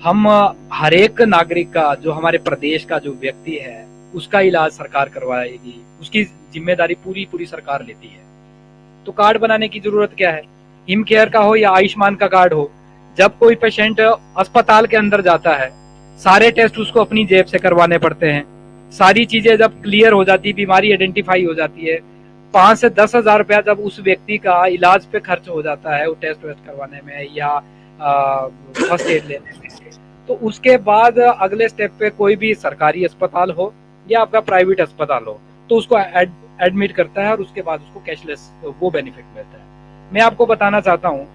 हम हर एक नागरिक का, जो हमारे प्रदेश का जो व्यक्ति है उसका इलाज सरकार करवाएगी, उसकी जिम्मेदारी पूरी सरकार लेती है, तो कार्ड बनाने की जरूरत क्या है। हिम केयर का हो या आयुष्मान का कार्ड हो, जब कोई पेशेंट अस्पताल के अंदर जाता है सारे टेस्ट उसको अपनी जेब से करवाने पड़ते हैं। सारी चीजें जब क्लियर हो जाती है, बीमारी आइडेंटिफाई हो जाती है, 5 से 10 हजार रुपया जब उस व्यक्ति का इलाज पे खर्च हो जाता है वो टेस्ट वेस्ट करवाने में या फर्स्ट एड लेने में, तो उसके बाद अगले स्टेप पे कोई भी सरकारी अस्पताल हो या आपका प्राइवेट अस्पताल हो तो उसको एडमिट करता है और उसके बाद उसको कैशलेस वो बेनिफिट मिलता है। मैं आपको बताना चाहता हूँ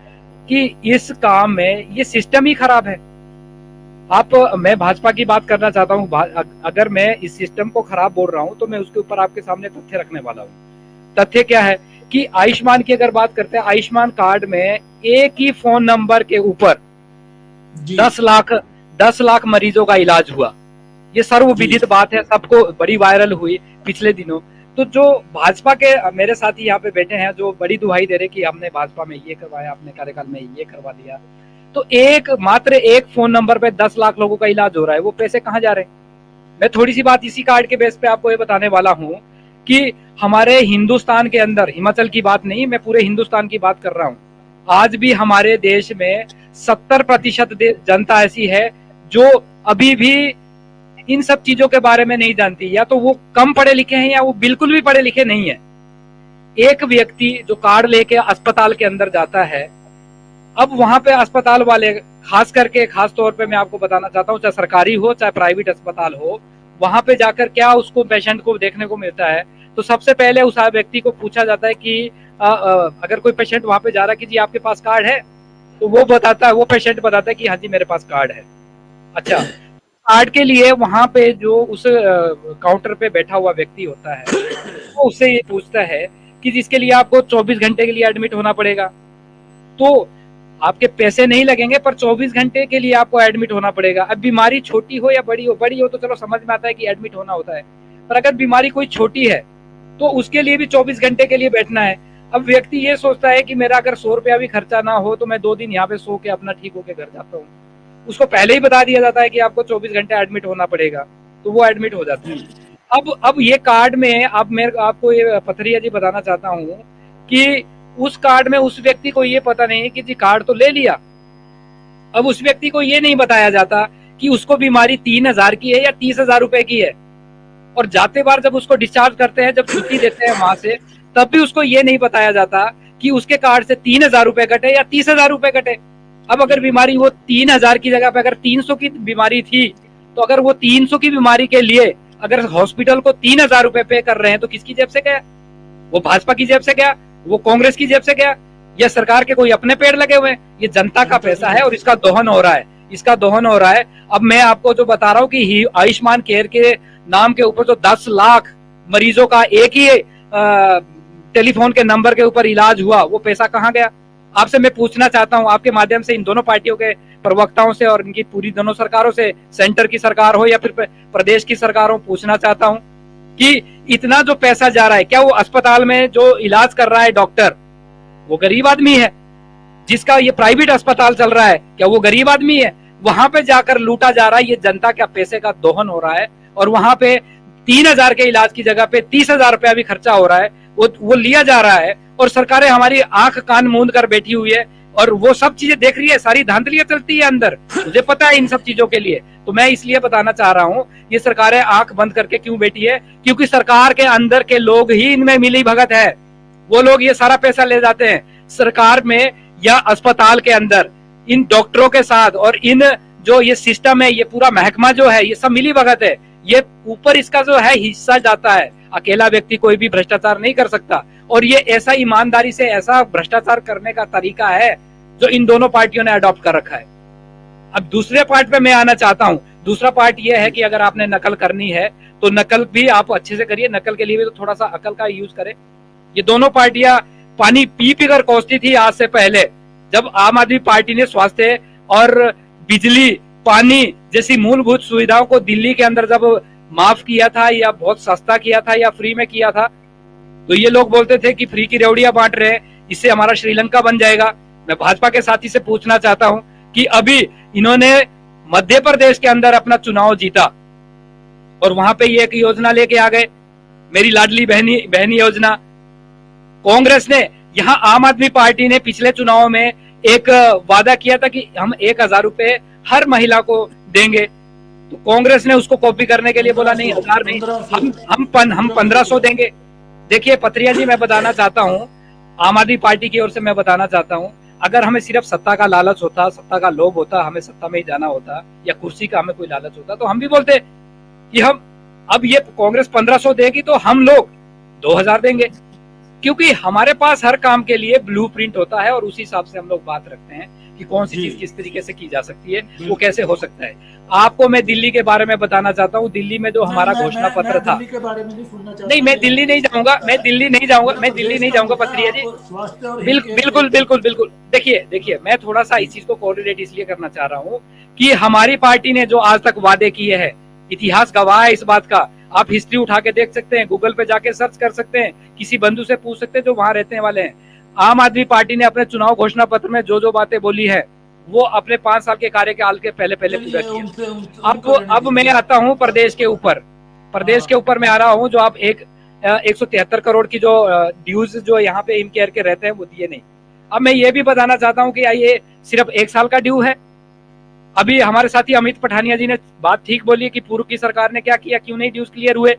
कि इस काम में ये सिस्टम ही खराब है। मैं भाजपा की बात करना चाहता हूँ। अगर मैं इस सिस्टम को खराब बोल रहा हूँ तो मैं उसके ऊपर आपके सामने तथ्य रखने वाला हूँ। तथ्य क्या है कि आयुष्मान की अगर बात करते हैं, आयुष्मान कार्ड में एक ही फोन नंबर के ऊपर 10 लाख मरीजों का इलाज हुआ। ये सर्वविदित बात है, सबको बड़ी वायरल हुई पिछले दिनों। तो जो भाजपा के मेरे साथी यहाँ पे बैठे हैं जो बड़ी दुहाई दे रहे कि हमने भाजपा में ये करवाया, अपने कार्यकाल में ये करवा दिया, तो मात्र एक फोन नंबर पे 10 लाख लोगों का इलाज हो रहा है। वो पैसे कहाँ जा रहे हैं? मैं थोड़ी सी बात इसी कार्ड के बेस पे आपको ये बताने वाला हूँ कि हमारे हिंदुस्तान के अंदर, हिमाचल की बात नहीं, मैं पूरे हिंदुस्तान की बात कर रहा हूँ, आज भी हमारे देश में 70% जनता ऐसी है जो अभी भी इन सब चीजों के बारे में नहीं जानती, या तो वो कम पढ़े लिखे हैं या वो बिल्कुल भी पढ़े लिखे नहीं है। एक व्यक्ति जो कार्ड लेके अस्पताल के अंदर जाता है, अब वहां पे अस्पताल वाले खास तौर पे मैं आपको बताना चाहता हूँ, चाहे सरकारी हो चाहे प्राइवेट अस्पताल हो, वहां पे जाकर क्या उसको पेशेंट को देखने को मिलता है, तो सबसे पहले उस व्यक्ति को पूछा जाता है कि अगर कोई पेशेंट वहां पे जा रहा है कि जी आपके पास कार्ड है, तो वो पेशेंट बताता है कि हाँ जी मेरे पास कार्ड है। अच्छा, कार्ड के लिए वहां पे जो उस काउंटर पे बैठा हुआ व्यक्ति होता है वो उससे ये पूछता है कि जिसके लिए आपको 24 घंटे के लिए एडमिट होना पड़ेगा, तो आपके पैसे नहीं लगेंगे पर 24 घंटे के लिए आपको एडमिट होना पड़ेगा। अब बीमारी छोटी हो या बड़ी हो तो चलो समझ में आता है कि एडमिट होना होता है, पर अगर बीमारी कोई छोटी है तो उसके लिए भी 24 घंटे के लिए बैठना है। अब व्यक्ति ये सोचता है कि मेरा अगर 100 रुपया भी खर्चा ना हो तो मैं 2 दिन यहाँ पे सो के अपना ठीक होके घर जाता हूँ। उसको पहले ही बता दिया जाता है कि आपको 24 घंटे एडमिट होना पड़ेगा, तो वो एडमिट हो जाता है। अब ये कार्ड में आपको ये पथरिया जी बताना चाहता हूँ कि उस कार्ड में उस व्यक्ति को ये पता नहीं कि जी कार्ड तो ले लिया, अब उस व्यक्ति को ये नहीं बताया जाता कि उसको बीमारी 3,000 की है या 30,000 रुपए की है, और जाते बार जब उसको डिस्चार्ज करते हैं, जब छुट्टी देते हैं वहां से, तब भी उसको ये नहीं बताया जाता कि उसके कार्ड से 3,000 रुपए कटे या 30,000 रुपए कटे। अब अगर बीमारी वो 3,000 की जगह पे अगर 300 की बीमारी थी, तो अगर वो 300 की बीमारी के लिए अगर हॉस्पिटल को 3,000 रुपए पे कर रहे हैं, तो किसकी जेब से गया? वो भाजपा की जेब से गया, वो कांग्रेस की जेब से गया, या सरकार के कोई अपने पेड़ लगे हुए हैं? ये जनता का पैसा है और इसका दोहन हो रहा है, इसका दोहन हो रहा है। अब मैं आपको जो बता रहा हूँ कि आयुष्मान केयर के नाम के ऊपर जो 10 लाख मरीजों का एक ही टेलीफोन के नंबर के ऊपर इलाज हुआ, वो पैसा कहाँ गया? आपसे मैं पूछना चाहता हूँ, आपके माध्यम से इन दोनों पार्टियों के प्रवक्ताओं से और इनकी पूरी दोनों सरकारों से, सेंटर की सरकार हो या फिर प्रदेश की सरकार हो, पूछना चाहता हूँ कि इतना जो पैसा जा रहा है, क्या वो अस्पताल में जो इलाज कर रहा है डॉक्टर, वो गरीब आदमी है? जिसका ये प्राइवेट अस्पताल चल रहा है, क्या वो गरीब आदमी है? वहां पे जाकर लूटा जा रहा है, ये जनता का पैसे का दोहन हो रहा है, और वहां पे 3,000 के इलाज की जगह पे 30,000 रुपया भी खर्चा हो रहा है, वो लिया जा रहा है, और सरकारें हमारी आंख कान मूंद कर बैठी हुई है और वो सब चीजें देख रही है, सारी धांधलियां चलती है अंदर, मुझे पता है इन सब चीजों के लिए। तो मैं इसलिए बताना चाह रहा हूँ, ये सरकारें आंख बंद करके क्यों बैठी है? क्योंकि सरकार के अंदर के लोग ही इनमें मिली भगत है, वो लोग ये सारा पैसा ले जाते हैं सरकार में या अस्पताल के अंदर, इन डॉक्टरों के साथ, और इन जो ये सिस्टम है, ये पूरा महकमा जो है, ये सब मिली भगत है। ये ऊपर इसका जो है हिस्सा जाता है, अकेला व्यक्ति कोई भी भ्रष्टाचार नहीं कर सकता, और ये ऐसा ईमानदारी से ऐसा भ्रष्टाचार करने का तरीका है जो इन दोनों पार्टियों ने अडॉप्ट कर रखा है। अब दूसरे पार्ट पे मैं आना चाहता हूँ। दूसरा पार्ट ये है कि अगर आपने नकल करनी है तो नकल भी आप अच्छे से करिए, नकल के लिए भी तो थोड़ा सा अकल का यूज करें। ये दोनों पार्टियां पानी पी पी कर कोसती थी आज से पहले, जब आम आदमी पार्टी ने स्वास्थ्य और बिजली, पानी जैसी मूलभूत सुविधाओं को दिल्ली के अंदर जब माफ किया था या बहुत सस्ता किया था या फ्री में किया था, तो ये लोग बोलते थे कि फ्री की रेवड़ियां बांट रहे हैं, इससे हमारा श्रीलंका बन जाएगा। मैं भाजपा के साथी से पूछना चाहता हूं कि अभी इन्होंने मध्य प्रदेश के अंदर अपना चुनाव जीता और वहां पे ये एक योजना लेके आ गए, मेरी लाडली बहनी योजना। कांग्रेस ने, यहाँ आम आदमी पार्टी ने पिछले चुनाव में एक वादा किया था कि हम 1,000 रुपए हर महिला को देंगे, तो कांग्रेस ने उसको कॉपी करने के लिए बोला नहीं, 1,000 नहीं, हम 1,500 देंगे। देखिए पथरिया जी, मैं बताना चाहता हूँ, आम आदमी पार्टी की ओर से मैं बताना चाहता हूँ, अगर हमें सिर्फ सत्ता का लालच होता, सत्ता का लोभ होता, हमें सत्ता में ही जाना होता, या कुर्सी का हमें कोई लालच होता, तो हम भी बोलते कि हम अब ये कांग्रेस 1,500 देगी तो हम लोग 2,000 देंगे, क्योंकि हमारे पास हर काम के लिए ब्लूप्रिंट होता है और उसी हिसाब से हम लोग बात रखते हैं कि कौन सी चीज किस तरीके से की जा सकती है, वो कैसे हो सकता है। आपको मैं दिल्ली के बारे में बताना चाहता हूँ। दिल्ली में जो हमारा घोषणा पत्र था, दिल्ली के बारे में नहीं सुनना चाहता। नहीं, मैं दिल्ली नहीं जाऊंगा, मैं दिल्ली नहीं जाऊंगा पथरिया जी, बिल्कुल। देखिए मैं थोड़ा सा इस चीज को कोऑर्डिनेट इसलिए करना चाह रहा हूँ कि हमारी पार्टी ने जो आज तक वादे किए हैं, इतिहास गवाह है इस बात का। आप हिस्ट्री उठा के देख सकते हैं, गूगल पे जाके सर्च कर सकते हैं, किसी बंधु से पूछ सकते हैं जो वहां रहने वाले हैं। आम आदमी पार्टी ने अपने चुनाव घोषणा पत्र में जो जो बातें बोली है, वो अपने 5 साल के कार्यकाल के पहले पूरा किया। अब मैं आता हूँ प्रदेश के ऊपर मैं आ रहा हूँ, जो आप 173 करोड़ की जो ड्यूज जो यहाँ पे हिम केयर के रहते हैं वो दिए नहीं। अब मैं ये भी बताना चाहता हूँ कि ये सिर्फ 1 साल का ड्यू है। अभी हमारे साथी अमित पठानिया जी ने बात ठीक बोली कि पूर्व की सरकार ने क्या किया, क्यों नहीं ड्यूज क्लियर हुए।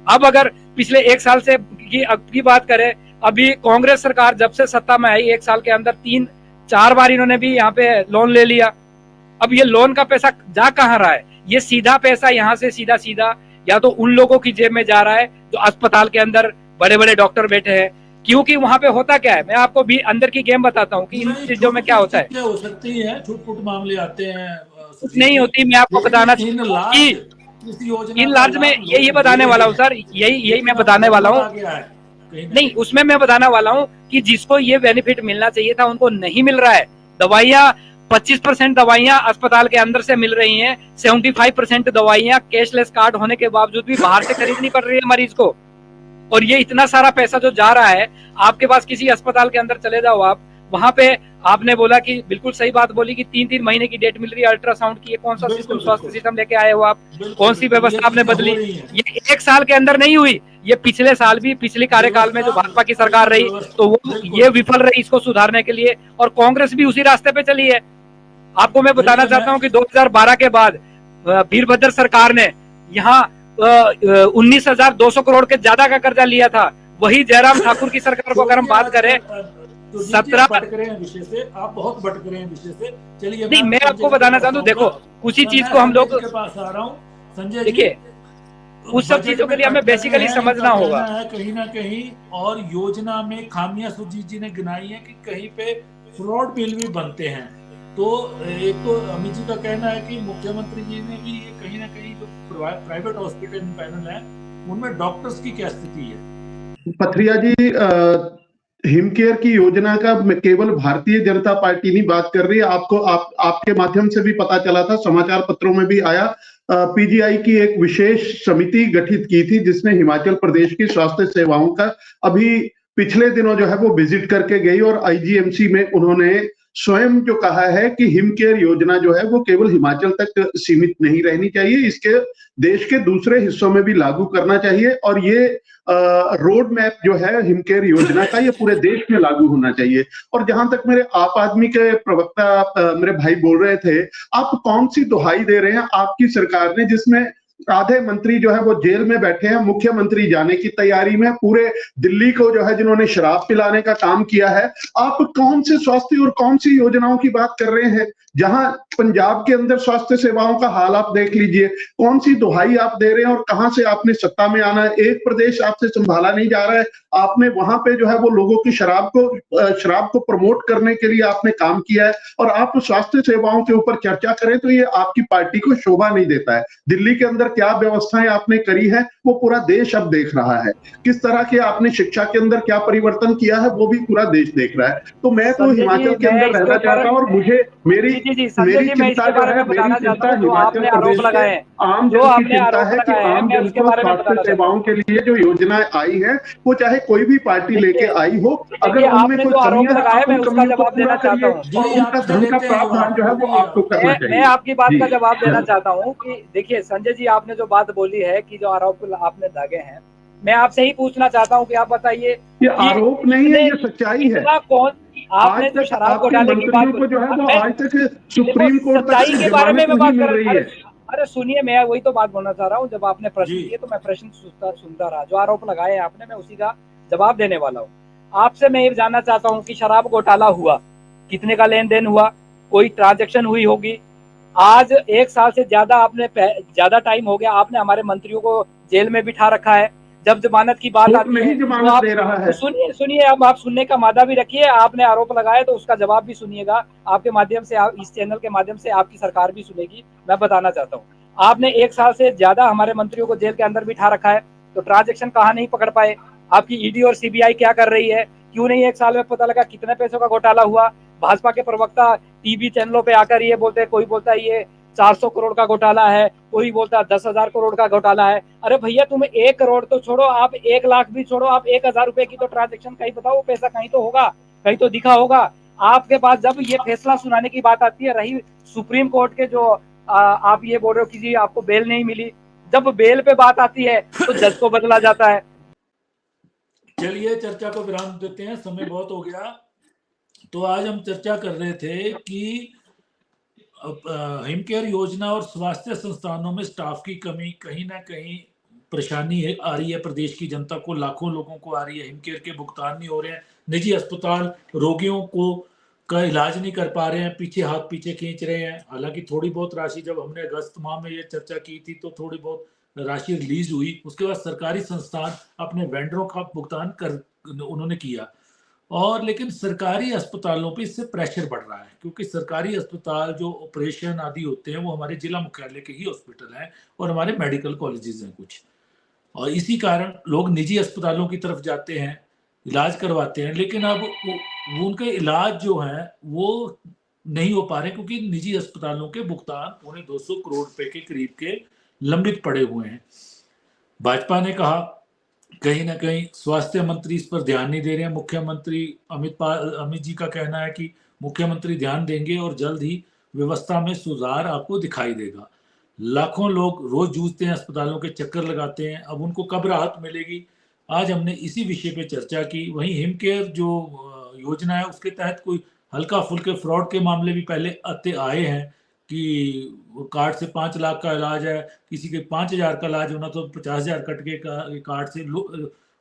अब अगर पिछले 1 साल से की बात करें, अभी कांग्रेस सरकार जब से सत्ता में आई 1 साल के अंदर 3-4 बार इन्होंने भी यहाँ पे लोन ले लिया। अब ये लोन का पैसा जा कहाँ रहा है? ये सीधा पैसा यहाँ से सीधा या तो उन लोगों की जेब में जा रहा है जो अस्पताल के अंदर बड़े बड़े डॉक्टर बैठे हैं। क्योंकि वहां पे होता क्या है, मैं आपको भी अंदर की गेम बताता हूँ कि इन चीजों में क्या होता है। हो सकती है, छूट मामले आते हैं, कुछ नहीं होती। मैं आपको बताना कि इन लार्ज में यही बताने वाला हूँ सर, यही मैं बताने वाला हूँ। नहीं, उसमें मैं बताने वाला हूँ कि जिसको ये बेनिफिट मिलना चाहिए था उनको नहीं मिल रहा है। दवाइयाँ 25% दवाइयाँ अस्पताल के अंदर से मिल रही हैं, 75% दवाइयाँ कैशलेस कार्ड होने के बावजूद भी बाहर से खरीदनी पड़ रही है मरीज को। और ये इतना सारा पैसा जो जा रहा है, आपके पास किसी अस्पताल के अंदर चले जाओ आप, वहां पे आपने बोला कि बिल्कुल सही बात बोली कि 3-3 महीने की डेट मिल रही है अल्ट्रासाउंड की। ये कौन सा सिस्टम, स्वास्थ्य सिस्टम लेके आए हो आप? कौन सी व्यवस्था आपने बदली? ये 1 साल के अंदर नहीं हुई, ये पिछले साल भी, पिछले कार्यकाल में जो भाजपा की सरकार रही तो वो ये विफल रही इसको सुधारने के लिए, और कांग्रेस भी उसी रास्ते पे चली है। आपको मैं बताना चाहता हूँ कि 2012 के बाद वीरभद्र सरकार ने यहाँ 19,200 करोड़ के ज्यादा का कर्जा लिया था। वही जयराम ठाकुर की सरकार को अगर हम बात करें, 17 भटक रहे हैं विषय से, आप बहुत भटक रहे हैं विषय से। चलिए नहीं, मैं आपको बताना चाहता हूँ, देखो कुछ ही चीज को हम लोग के पास आ रहा हूँ। संजय, देखिए उस सब चीजों के लिए हमें बेसिकली समझना होगा कहीं ना कहीं, और योजना में खामियां सुजीत जी ने गिनाई है कि कहीं पे फ्रॉड बिल भी बनते हैं। तो एक तो अमित जी का कहना है कि मुख्यमंत्री जी ने भी ये कहीं ना कहीं जो प्राइवेट हॉस्पिटल पैनल है उनमें डॉक्टर्स की क्या स्थिति है? पथरिया जी, हिमकेयर की योजना का केवल भारतीय जनता पार्टी नहीं बात कर रही है। आपको आपके माध्यम से भी पता चला था, समाचार पत्रों में भी आया, पीजीआई की एक विशेष समिति गठित की थी जिसने हिमाचल प्रदेश की स्वास्थ्य सेवाओं का अभी पिछले दिनों जो है वो विजिट करके गई, और आईजीएमसी में उन्होंने स्वयं जो कहा है कि हिमकेयर योजना जो है वो केवल हिमाचल तक सीमित नहीं रहनी चाहिए, इसके देश के दूसरे हिस्सों में भी लागू करना चाहिए, और ये रोड मैप जो है हिमकेयर योजना का ये पूरे देश में लागू होना चाहिए। और जहां तक मेरे आप आदमी के प्रवक्ता मेरे भाई बोल रहे थे, आप कौन सी दुहाई दे रहे हैं आपकी सरकार ने जिसमें आधे मंत्री जो है वो जेल में बैठे हैं, मुख्यमंत्री जाने की तैयारी में, पूरे दिल्ली को जो है जिन्होंने शराब पिलाने का काम किया है। आप कौन से स्वास्थ्य और कौन सी योजनाओं की बात कर रहे हैं? जहां पंजाब के अंदर स्वास्थ्य सेवाओं का हाल आप देख लीजिए, कौन सी दुहाई आप दे रहे हैं और कहां से आपने सत्ता में आना है? एक प्रदेश आपसे संभाला नहीं जा रहा है, आपने वहां पे जो है वो लोगों की शराब को प्रमोट करने के लिए आपने काम किया है, और आप स्वास्थ्य सेवाओं के ऊपर चर्चा करें तो ये आपकी पार्टी को शोभा नहीं देता है। दिल्ली के अंदर क्या व्यवस्थाएं आपने करी है वो पूरा देश अब देख रहा है, किस तरह के आपने शिक्षा के अंदर क्या परिवर्तन किया है वो भी पूरा देश देख रहा है। तो मैं तो हिमाचल के अंदर रहना चाहता हूँ, और मुझे मेरी चिंता जो है, मेरी चिंता हिमाचल प्रदेश के आम जन की चिंता है कि आम जन को स्वास्थ्य सेवाओं के लिए जो योजनाएं आई है वो चाहे कोई भी पार्टी लेके आई हो, अगर उनमें कोई कमियां है मैं उसका जवाब देना चाहता हूँ, और उनका धन का प्रावधान जो है वो आपको करना चाहिए। मैं आपकी बात का जवाब देना चाहता हूँ कि देखिए संजय जी, आपने जो बात बोली है कि जो आरोप आपने दागे हैं, मैं आपसे ही पूछना चाहता हूँ कि आप बताइए, ये आरोप नहीं है, ये सच्चाई है। कौन आपने जो शराब घोटाले की बात को जो है वो आज तक सुप्रीम कोर्ट सच्चाई के बारे में बात कर रही है। अरे सुनिए, मैं वही तो बात बोलना चाह रहा हूँ। जब आपने प्रश्न किए तो मैं प्रश्न सुनता रहा, जो आरोप लगाए आपने मैं उसी का जवाब देने वाला हूँ। आपसे मैं ये जानना चाहता हूँ कि शराब घोटाला हुआ, कितने का लेन देन हुआ, कोई ट्रांजैक्शन हुई होगी? आज 1 साल से ज्यादा टाइम हो गया, आपने हमारे मंत्रियों को जेल में बिठा रखा है। जब जमानत की बात आती है तो आप दे रहा है। सुनिए अब आप सुनने का मादा भी रखिए। आपने आरोप लगाया तो उसका जवाब भी सुनिएगा, आपके माध्यम से, इस चैनल के माध्यम से आपकी सरकार भी सुनेगी। मैं बताना चाहता हूँ, आपने 1 साल से ज्यादा हमारे मंत्रियों को जेल के अंदर बिठा रखा है, तो ट्रांजेक्शन कहाँ नहीं पकड़ पाए? आपकी ईडी और सीबीआई क्या कर रही है? क्यों नहीं 1 साल में पता लगा कितने पैसों का घोटाला हुआ? भाजपा के प्रवक्ता टीवी चैनलों पे आकर ये बोलते हैं, कोई बोलता है ये 400 करोड़ का घोटाला है, कोई बोलता है 10,000 करोड़ का घोटाला है। अरे भैया, तुम 1 करोड़ तो छोड़ो, आप 1 लाख भी छोड़ो, आप 1,000 रुपए की तो ट्रांजेक्शन कहीं बताओ, वो पैसा कहीं तो होगा, कहीं तो दिखा होगा आपके पास। जब ये फैसला सुनाने की बात आती है, रही सुप्रीम कोर्ट के जो आप ये बोल रहे हो कि जी आपको बेल नहीं मिली, जब बेल पे बात आती है तो जज को बदला जाता है। चलिए चर्चा को विराम देते हैं, समय बहुत हो गया। तो आज हम चर्चा कर रहे थे कि हिमकेयर योजना और स्वास्थ्य संस्थानों में स्टाफ की कमी कहीं ना कहीं परेशानी आ रही है प्रदेश की जनता को, लाखों लोगों को आ रही है। हिमकेयर के भुगतान नहीं हो रहे हैं, निजी अस्पताल रोगियों को का इलाज नहीं कर पा रहे हैं, पीछे खींच रहे हैं। हालांकि थोड़ी बहुत राशि, जब हमने अगस्त माह में ये चर्चा की थी तो थोड़ी बहुत राशि रिलीज हुई, उसके बाद सरकारी संस्थान अपने वेंडरों का भुगतान उन्होंने किया, और लेकिन सरकारी अस्पतालों पे इससे प्रेशर बढ़ रहा है, क्योंकि सरकारी अस्पताल जो ऑपरेशन आदि होते हैं वो हमारे जिला मुख्यालय के ही हॉस्पिटल हैं और हमारे मेडिकल कॉलेजेस हैं कुछ, और इसी कारण लोग निजी अस्पतालों की तरफ जाते हैं, इलाज करवाते हैं। लेकिन अब वो उनके इलाज जो है वो नहीं हो पा रहे, क्योंकि निजी अस्पतालों के भुगतान 250 करोड़ रुपए के करीब के लंबित पड़े हुए हैं। भाजपा ने कहा कहीं ना कहीं स्वास्थ्य मंत्री इस पर ध्यान नहीं दे रहे हैं। मुख्यमंत्री अमित जी का कहना है कि मुख्यमंत्री ध्यान देंगे और जल्द ही व्यवस्था में सुधार आपको दिखाई देगा। लाखों लोग रोज जूझते हैं, अस्पतालों के चक्कर लगाते हैं, अब उनको कब राहत मिलेगी? आज हमने इसी विषय पे चर्चा की। वहीं हिमकेयर जो योजना है उसके तहत कोई हल्का फुल्के फ्रॉड के मामले भी पहले आए हैं कि कार्ड से 5 लाख का इलाज है, किसी के 5,000 का इलाज होना तो 50,000 कट के कार्ड से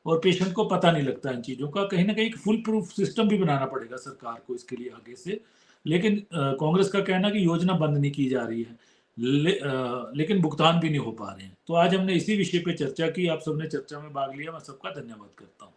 और पेशेंट को पता नहीं लगता इन चीज़ों का। कहीं ना कहीं एक फुल प्रूफ सिस्टम भी बनाना पड़ेगा सरकार को इसके लिए आगे से। लेकिन कांग्रेस का कहना कि योजना बंद नहीं की जा रही है, लेकिन भुगतान भी नहीं हो पा रहे हैं। तो आज हमने इसी विषय पे चर्चा की। आप सबने चर्चा में भाग लिया, मैं सबका धन्यवाद करता हूँ।